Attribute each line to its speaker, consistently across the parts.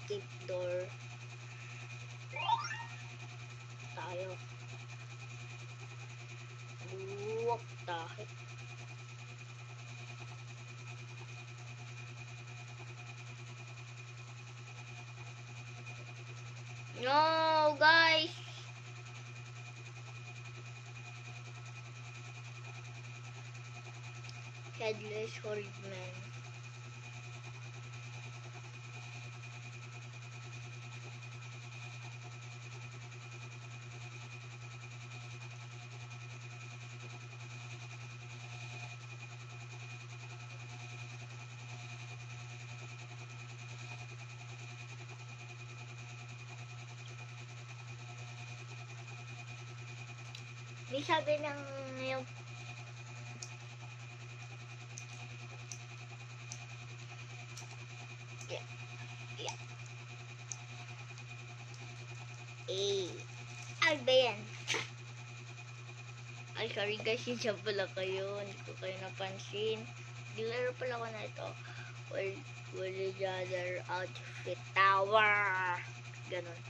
Speaker 1: escape door tayo. What the heck? No, guys! Headless Horseman. May sabi ng yung ano ba yan? Ay, sorry guys, siya pala kayo. Hindi ko kayo napansin. Dilaro pala ko na ito. Will the other outfit tower. Ganon.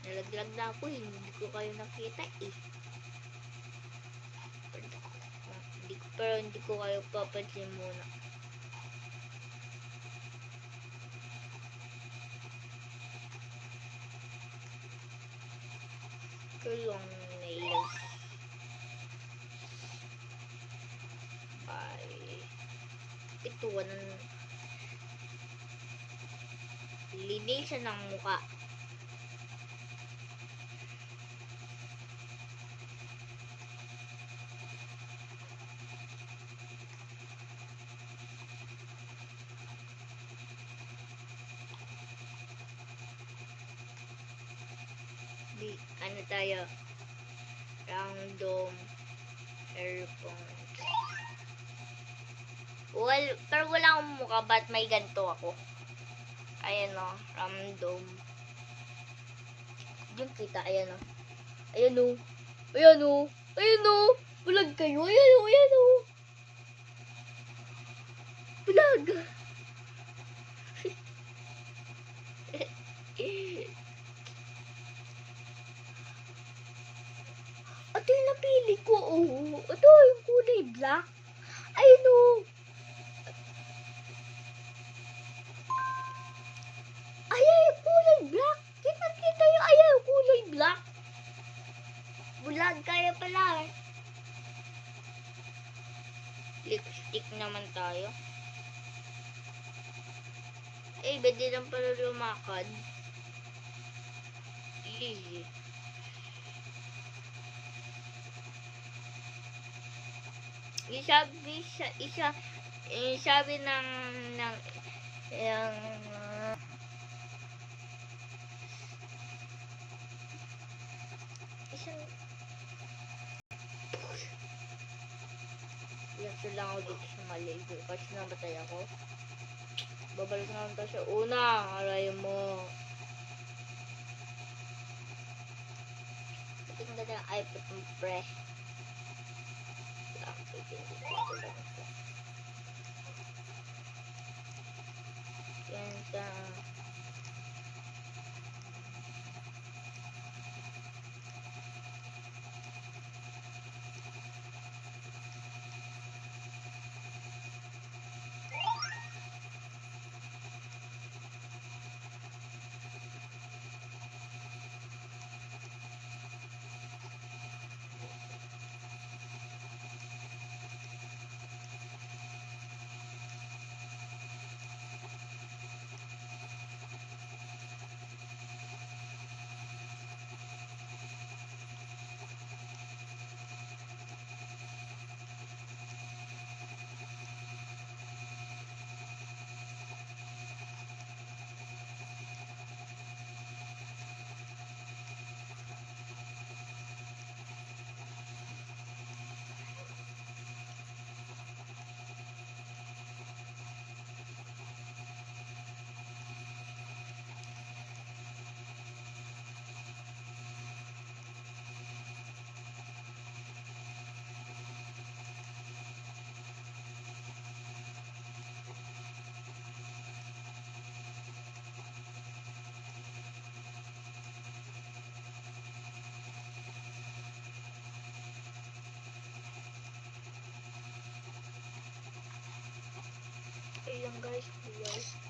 Speaker 1: Nalaglag na ako, hindi ko kayo nakita eh. Pero hindi ko kayo papansin muna. Long nails by ito linis siya ng mukha. Ano tayo? Random earphones. Well, pero wala akong mukha, ba't may ganito ako? Ayan o, random. Yung kita, ayan o. Ayan o. Ayan o. Ayan o. Bulag kayo. Ayan o. Ayan o. Bulag. Ito yung napili ko. Oh. Ito yung kulay black. Ayun o. Ayan yung kulay black. Kita yung ayan yung kulay black. Bulag kaya pala eh. Lipstick naman tayo. Eh, pwede lang pala lumakad. Easy. Sabi ng isang reaction lang ako dito sa mali kasi namatay ako. Babalik naman tayo sa una. Aray mo. Tingnan na yung iPad mo pre. Yan sa lang guys. Bye.